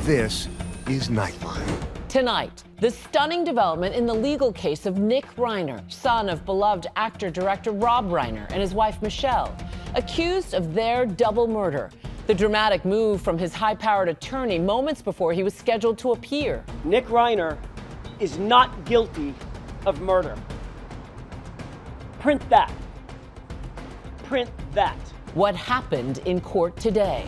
This is Nightline. Tonight, the stunning development in the legal case of Nick Reiner, son of beloved actor-director Rob Reiner and his wife Michelle, accused of their double murder. The dramatic move from his high-powered attorney moments before he was scheduled to appear. Nick Reiner is not guilty of murder. Print that. Print that. What happened in court today?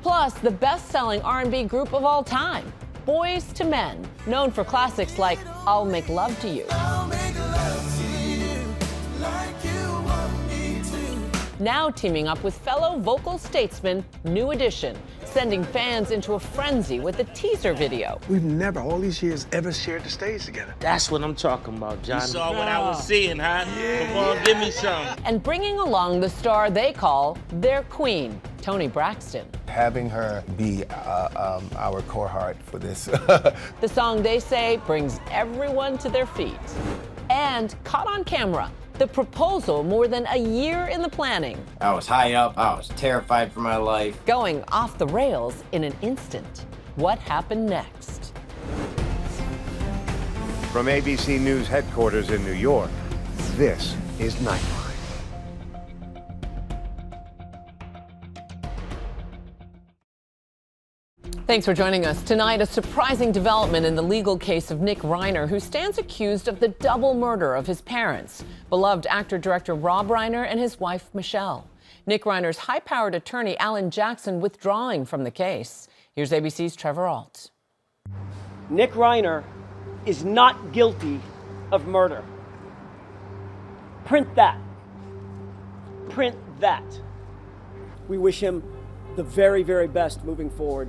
Plus, the best-selling R&B group of all time, Boyz II Men, known for classics like I'll Make Love to You. Now teaming up with fellow vocal statesman New Edition, sending fans into a frenzy with a teaser video. We've never, all these years, ever shared the stage together. That's what I'm talking about, Johnny. You saw what I was seeing, huh? Come on, give me some. And bringing along the star they call their queen, Toni Braxton. Having her be our core heart for this. The song, they say, brings everyone to their feet. And caught on camera, the proposal more than a year in the planning. I was high up, I was terrified for my life. Going off the rails in an instant. What happened next? From ABC News headquarters in New York, this is Nightline. Thanks for joining us. Tonight, a surprising development in the legal case of Nick Reiner, who stands accused of the double murder of his parents, beloved actor-director Rob Reiner and his wife, Michelle. Nick Reiner's high-powered attorney, Alan Jackson, withdrawing from the case. Here's ABC's Trevor Ault. Nick Reiner is not guilty of murder. Print that. Print that. We wish him the very, very best moving forward.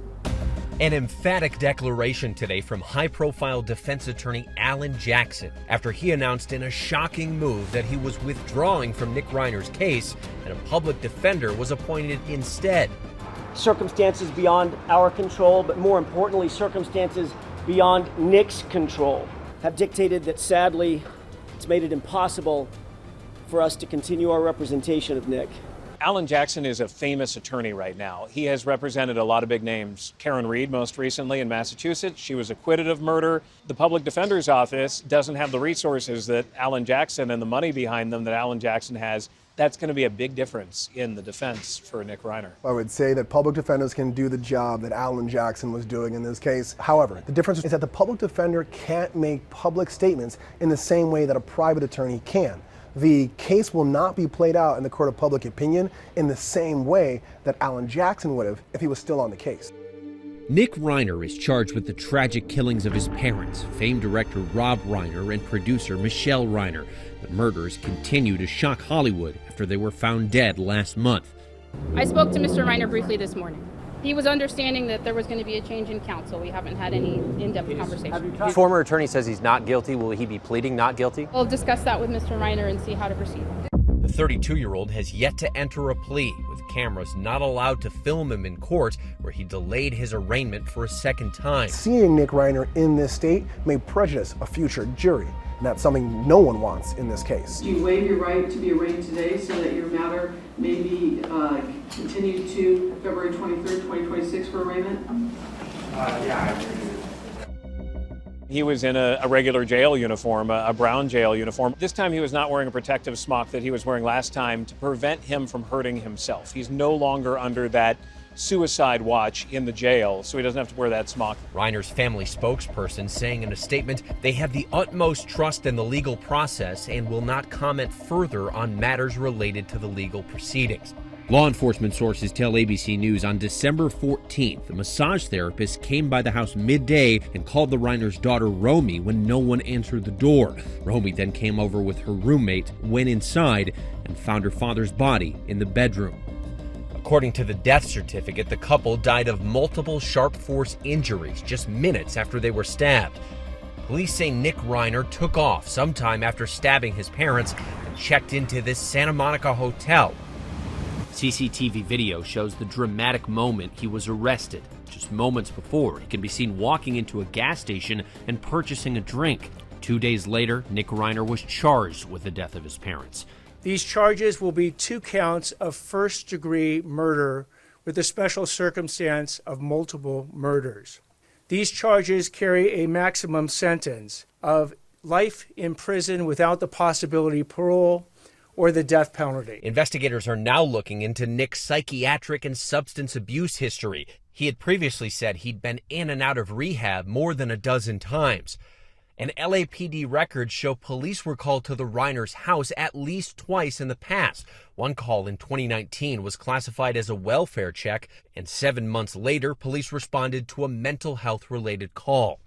An emphatic declaration today from high-profile defense attorney Alan Jackson after he announced in a shocking move that he was withdrawing from Nick Reiner's case and a public defender was appointed instead. Circumstances beyond our control, but more importantly, circumstances beyond Nick's control, have dictated that, sadly, it's made it impossible for us to continue our representation of Nick. Alan Jackson is a famous attorney right now. He has represented a lot of big names. Karen Reed, most recently in Massachusetts. She was acquitted of murder. The public defender's office doesn't have the resources that Alan Jackson and the money behind them that Alan Jackson has. That's going to be a big difference in the defense for Nick Reiner. I would say that public defenders can do the job that Alan Jackson was doing in this case. However, the difference is that the public defender can't make public statements in the same way that a private attorney can. The case will not be played out in the court of public opinion in the same way that Alan Jackson would have if he was still on the case. Nick Reiner is charged with the tragic killings of his parents, famed director Rob Reiner and producer Michelle Reiner. The murders continue to shock Hollywood after they were found dead last month. I spoke to Mr. Reiner briefly this morning. He was understanding that there was going to be a change in counsel. We haven't had any in-depth conversation. The former attorney says he's not guilty. Will he be pleading not guilty? We'll discuss that with Mr. Reiner and see how to proceed. The 32-year-old has yet to enter a plea, with cameras not allowed to film him in court, where he delayed his arraignment for a second time. Seeing Nick Reiner in this state may prejudice a future jury, and that's something no one wants in this case. Do you waive your right to be arraigned today so that your matter may be continued to February 23rd, 2026 for arraignment? Yeah. He was in a regular jail uniform, a brown jail uniform. This time he was not wearing a protective smock that he was wearing last time to prevent him from hurting himself. He's no longer under that suicide watch in the jail, so he doesn't have to wear that smock. Reiner's family spokesperson saying in a statement they have the utmost trust in the legal process and will not comment further on matters related to the legal proceedings. Law enforcement sources tell ABC News on December 14th, a massage therapist came by the house midday and called the Reiner's daughter Romy when no one answered the door. Romy then came over with her roommate, went inside, and found her father's body in the bedroom. According to the death certificate, the couple died of multiple sharp force injuries just minutes after they were stabbed. Police say Nick Reiner took off sometime after stabbing his parents and checked into this Santa Monica hotel. CCTV video shows the dramatic moment he was arrested. Just moments before, he can be seen walking into a gas station and purchasing a drink. 2 days later, Nick Reiner was charged with the death of his parents. These charges will be 2 counts of first-degree murder with the special circumstance of multiple murders. These charges carry a maximum sentence of life in prison without the possibility of parole or the death penalty. Investigators are now looking into Nick's psychiatric and substance abuse history. He had previously said he'd been in and out of rehab more than a dozen times. And LAPD records show police were called to the Reiner's house at least twice in the past. One call in 2019 was classified as a welfare check, and 7 months later, police responded to a mental health-related call.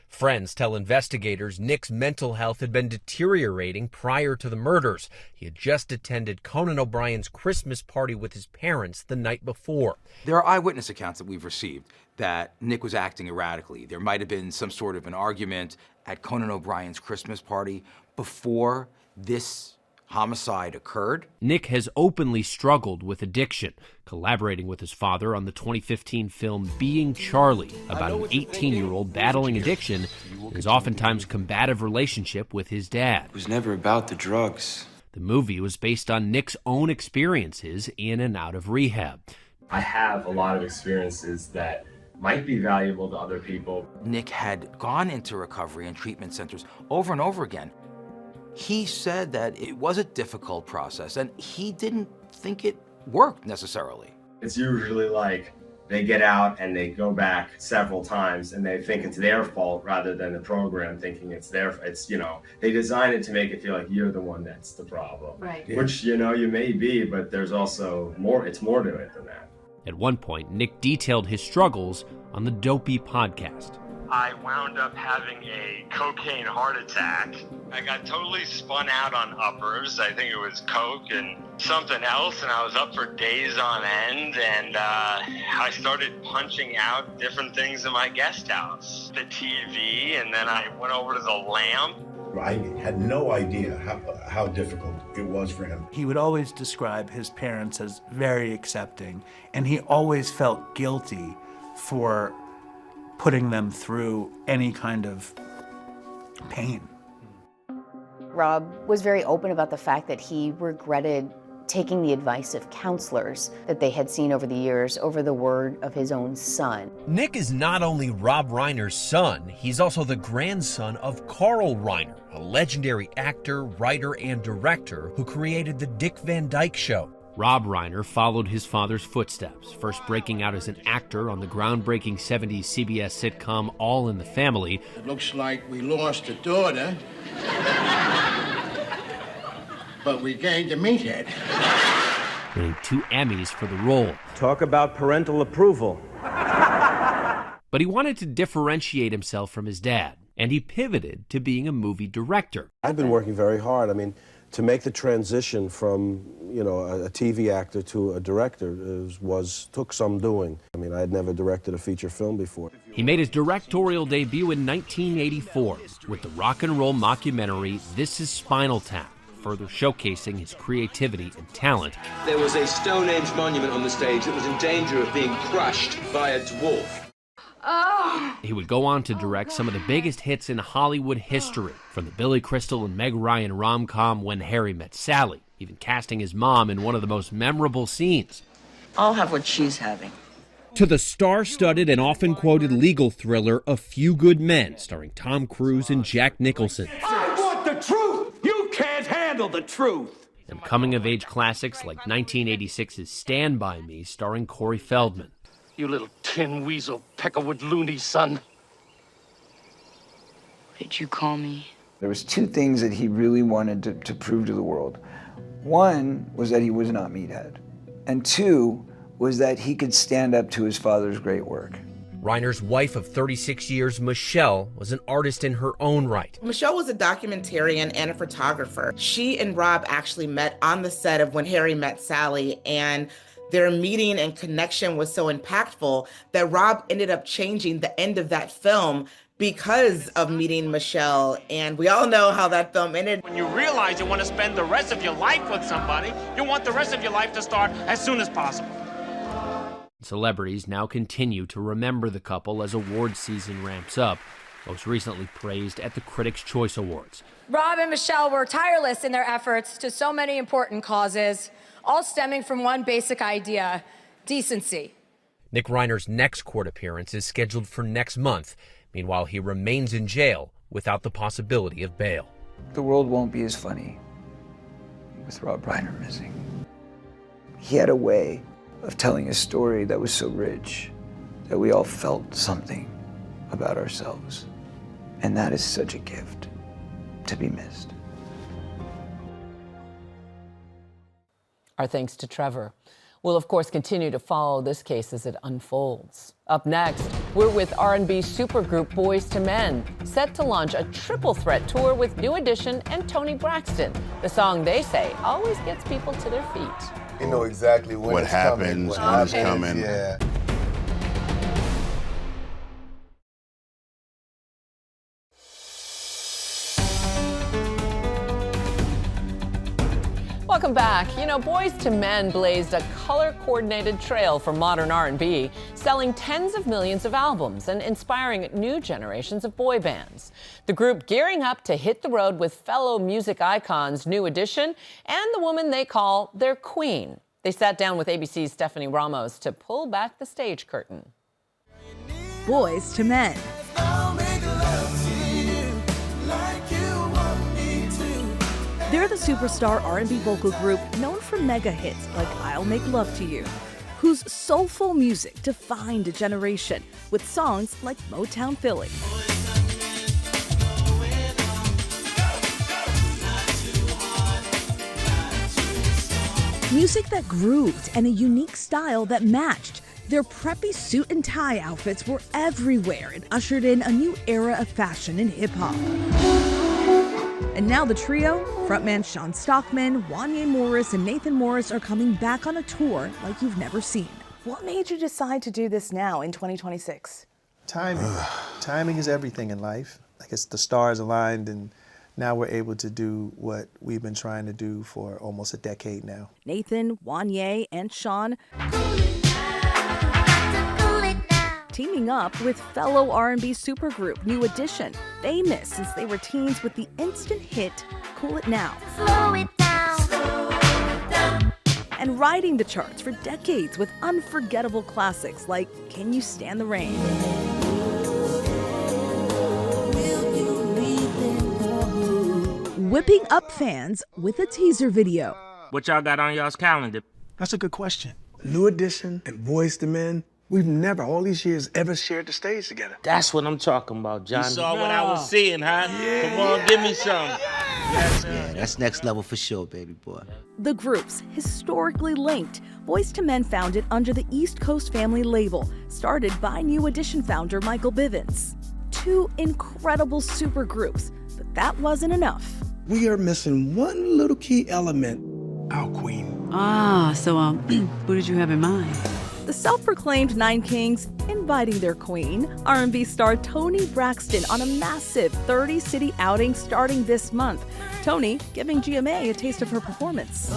Friends tell investigators Nick's mental health had been deteriorating prior to the murders. He had just attended Conan O'Brien's Christmas party with his parents the night before. There are eyewitness accounts that we've received that Nick was acting erratically. There might have been some sort of an argument at Conan O'Brien's Christmas party before this homicide occurred. Nick has openly struggled with addiction, collaborating with his father on the 2015 film Being Charlie, about an 18-year-old battling addiction and his oftentimes combative relationship with his dad. It was never about the drugs. The movie was based on Nick's own experiences in and out of rehab. I have a lot of experiences that might be valuable to other people. Nick had gone into recovery and treatment centers over and over again. He said that it was a difficult process, and he didn't think it worked necessarily. It's usually like they get out and they go back several times and they think it's their fault rather than the program thinking it's they design it to make it feel like you're the one that's the problem. Right. Yeah. Which, you may be, but there's also more, it's more to it than that. At one point, Nick detailed his struggles on the Dopey podcast. I wound up having a cocaine heart attack. I got totally spun out on uppers. I think it was coke and something else, and I was up for days on end, and I started punching out different things in my guest house. The TV, and then I went over to the lamp. I had no idea how difficult it was for him. He would always describe his parents as very accepting, and he always felt guilty for putting them through any kind of pain. Rob was very open about the fact that he regretted taking the advice of counselors that they had seen over the years over the word of his own son. Nick is not only Rob Reiner's son, he's also the grandson of Carl Reiner, a legendary actor, writer, and director who created The Dick Van Dyke Show. Rob Reiner followed his father's footsteps, first breaking out as an actor on the groundbreaking 70s CBS sitcom All in the Family. It looks like we lost a daughter, but we gained a meathead. Winning 2 Emmys for the role. Talk about parental approval. But he wanted to differentiate himself from his dad, and he pivoted to being a movie director. I've been working very hard. To make the transition from, a TV actor to a director took some doing. I had never directed a feature film before. He made his directorial debut in 1984 with the rock and roll mockumentary This Is Spinal Tap, further showcasing his creativity and talent. There was a Stone Age monument on the stage that was in danger of being crushed by a dwarf. He would go on to direct some of the biggest hits in Hollywood history, from the Billy Crystal and Meg Ryan rom-com When Harry Met Sally, even casting his mom in one of the most memorable scenes. I'll have what she's having. To the star-studded and often quoted legal thriller A Few Good Men, starring Tom Cruise and Jack Nicholson. I want the truth! You can't handle the truth! And coming-of-age classics like 1986's Stand By Me, starring Corey Feldman. You little tin weasel peckerwood loony son. What did you call me? There was 2 things that he really wanted to prove to the world. 1 was that he was not meathead. And 2 was that he could stand up to his father's great work. Reiner's wife of 36 years, Michelle, was an artist in her own right. Michelle was a documentarian and a photographer. She and Rob actually met on the set of When Harry Met Sally, and their meeting and connection was so impactful that Rob ended up changing the end of that film because of meeting Michelle. And we all know how that film ended. When you realize you want to spend the rest of your life with somebody, you want the rest of your life to start as soon as possible. Celebrities now continue to remember the couple as award season ramps up, most recently praised at the Critics' Choice Awards. Rob and Michelle were tireless in their efforts to so many important causes, all stemming from one basic idea: decency. Nick Reiner's next court appearance is scheduled for next month. Meanwhile, he remains in jail without the possibility of bail. The world won't be as funny with Rob Reiner missing. He had a way of telling a story that was so rich that we all felt something about ourselves. And that is such a gift to be missed. Our thanks to Trevor. We'll, of course, continue to follow this case as it unfolds. Up next, we're with R&B supergroup Boyz II Men, set to launch a triple threat tour with New Edition and Toni Braxton. The song, they say, always gets people to their feet. You know exactly when it's coming. What happens, when it's coming. Yeah. Welcome back. You know, Boyz II Men blazed a color-coordinated trail for modern R&B, selling tens of millions of albums and inspiring new generations of boy bands. The group gearing up to hit the road with fellow music icons New Edition and the woman they call their queen. They sat down with ABC's Stephanie Ramos to pull back the stage curtain. Boyz II Men. They're the superstar R&B vocal group known for mega hits like I'll Make Love to You, whose soulful music defined a generation with songs like Motown Philly. Music that grooved and a unique style that matched. Their preppy suit and tie outfits were everywhere and ushered in a new era of fashion in hip-hop. And now the trio, frontman Sean Stockman, Wanya Morris, and Nathan Morris are coming back on a tour like you've never seen. What made you decide to do this now in 2026? Timing. Timing is everything in life. I guess the stars aligned and now we're able to do what we've been trying to do for almost a decade now. Nathan, Wanya, and Sean teaming up with fellow R&B supergroup New Edition, famous since they were teens with the instant hit Cool It Now. Slow it down. Slow it down. And riding the charts for decades with unforgettable classics like Can You Stand the Rain? Whipping up fans with a teaser video. What y'all got on y'all's calendar? That's a good question. New Edition and Boyz II Men, we've never, all these years, ever shared the stage together. That's what I'm talking about, John. You saw what I was seeing, huh? Yeah, Come on, give me some. Yeah, that's next level for sure, baby boy. The groups, historically linked, Boyz II Men founded under the East Coast Family label, started by New Edition founder Michael Bivins. Two incredible supergroups, but that wasn't enough. We are missing one little key element, our queen. Ah, so who did you have in mind? The self-proclaimed Nine Kings inviting their queen, R&B star Toni Braxton, on a massive 30-city outing starting this month. Toni giving GMA a taste of her performance.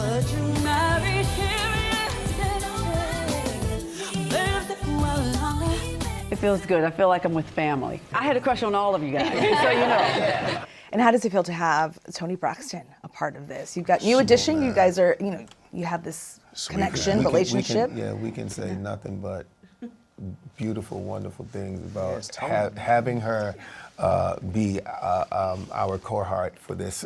It feels good. I feel like I'm with family. I had a crush on all of you guys, so you know. And how does it feel to have Toni Braxton a part of this? You've got New Edition. You guys are, you have this connection, relationship. We can say nothing but beautiful, wonderful things about having her be our core heart for this.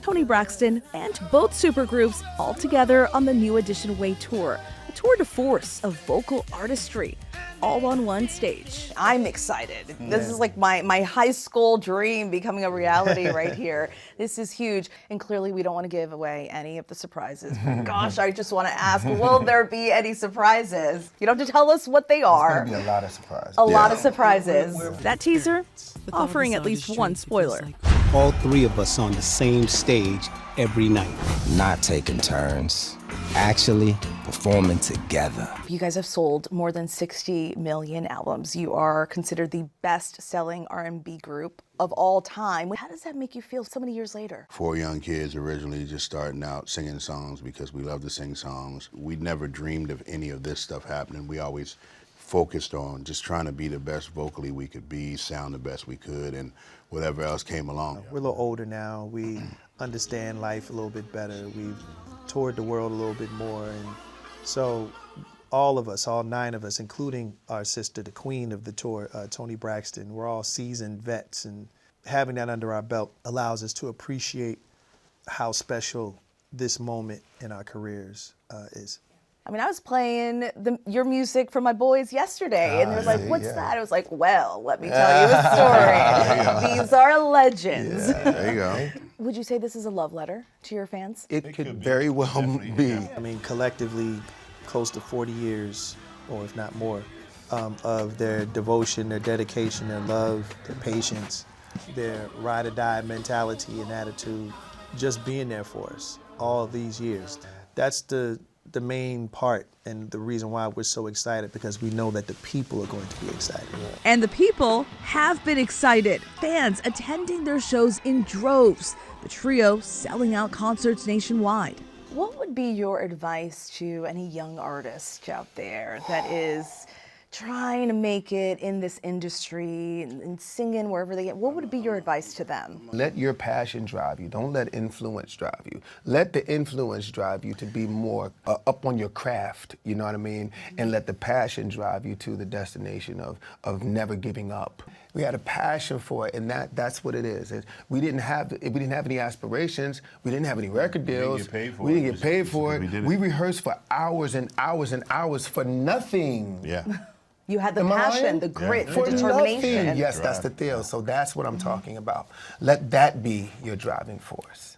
Toni Braxton and both supergroups all together on the New Edition Way Tour, a tour de force of vocal artistry, all on one stage. I'm excited. Yeah. This is like my high school dream becoming a reality right here. This is huge. And clearly we don't want to give away any of the surprises. But gosh, I just want to ask, will there be any surprises? You don't have to tell us what they are. There's going to be a lot of surprises. A lot of surprises. That teaser offering at least one spoiler. All three of us on the same stage every night. Not taking turns. Actually performing together. You guys have sold more than 60 million albums. You are considered the best-selling R&B group of all time. How does that make you feel so many years later? 4 young kids originally just starting out singing songs because we love to sing songs. We never dreamed of any of this stuff happening. We always focused on just trying to be the best vocally we could be, sound the best we could, and whatever else came along. We're a little older now. We understand life a little bit better. We've toured the world a little bit more, and so all of us, all 9 of us, including our sister, the queen of the tour, Toni Braxton, we're all seasoned vets, and having that under our belt allows us to appreciate how special this moment in our careers is. I mean, I was playing your music for my boys yesterday, and they were like, what's that? I was like, well, let me tell you a story. These are legends. Yeah, there you go. Would you say this is a love letter to your fans? It could very well be. I mean, collectively, close to 40 years, or if not more, of their devotion, their dedication, their love, their patience, their ride-or-die mentality and attitude, just being there for us all these years. That's the main part and the reason why we're so excited, because we know that the people are going to be excited. And the people have been excited. Fans attending their shows in droves. The trio selling out concerts nationwide. What would be your advice to any young artist out there that is trying to make it in this industry and singing wherever they get? What would be your advice to them? Let your passion drive you. Don't let influence drive you. Let the influence drive you to be more up on your craft, you know what I mean? And let the passion drive you to the destination of never giving up. We had a passion for it, and that's what it is. We didn't have any aspirations. We didn't have any record deals. We didn't get paid for it. We rehearsed for hours and hours and hours for nothing. Yeah. You had the passion, the grit, the determination. Nothing. Yes, that's the deal. So that's what I'm talking about. Let that be your driving force.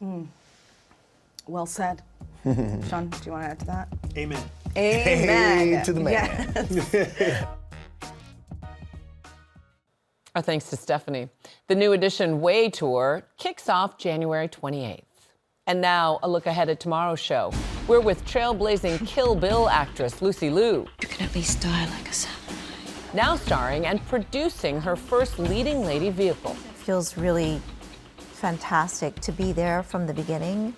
Well said. Sean, do you want to add to that? Amen. Amen. Hey, to the man. Yes. Our thanks to Stephanie. The New Edition Way Tour kicks off January 28th. And now, a look ahead at tomorrow's show. We're with trailblazing Kill Bill actress Lucy Liu. You can at least die like a samurai. Now starring and producing her first leading lady vehicle. It feels really fantastic to be there from the beginning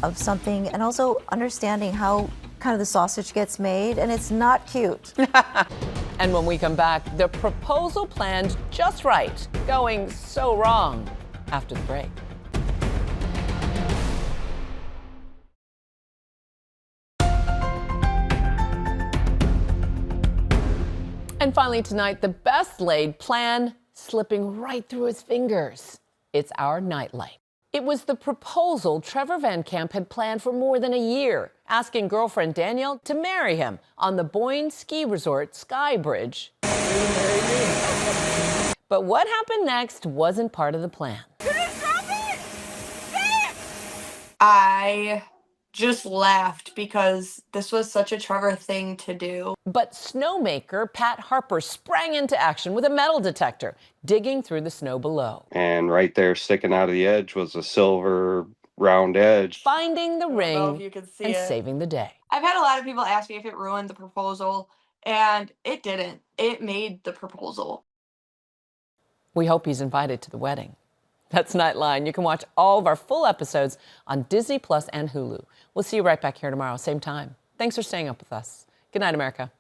of something, and also understanding how kind of the sausage gets made, and it's not cute. And when we come back, the proposal planned just right, going so wrong after the break. And finally tonight, the best laid plan slipping right through his fingers. It's our Nightline. It was the proposal Trevor Van Camp had planned for more than a year, asking girlfriend Danielle to marry him on the Boyne Ski Resort Sky Bridge. But what happened next wasn't part of the plan. I just laughed because this was such a Trevor thing to do. But snowmaker Pat Harper sprang into action with a metal detector, digging through the snow below. And right there sticking out of the edge was a silver round edge. Finding the ring if you could see and it. saving the day. I've had a lot of people ask me if it ruined the proposal, and it didn't. It made the proposal. We hope he's invited to the wedding. That's Nightline. You can watch all of our full episodes on Disney Plus and Hulu. We'll see you right back here tomorrow, same time. Thanks for staying up with us. Good night, America.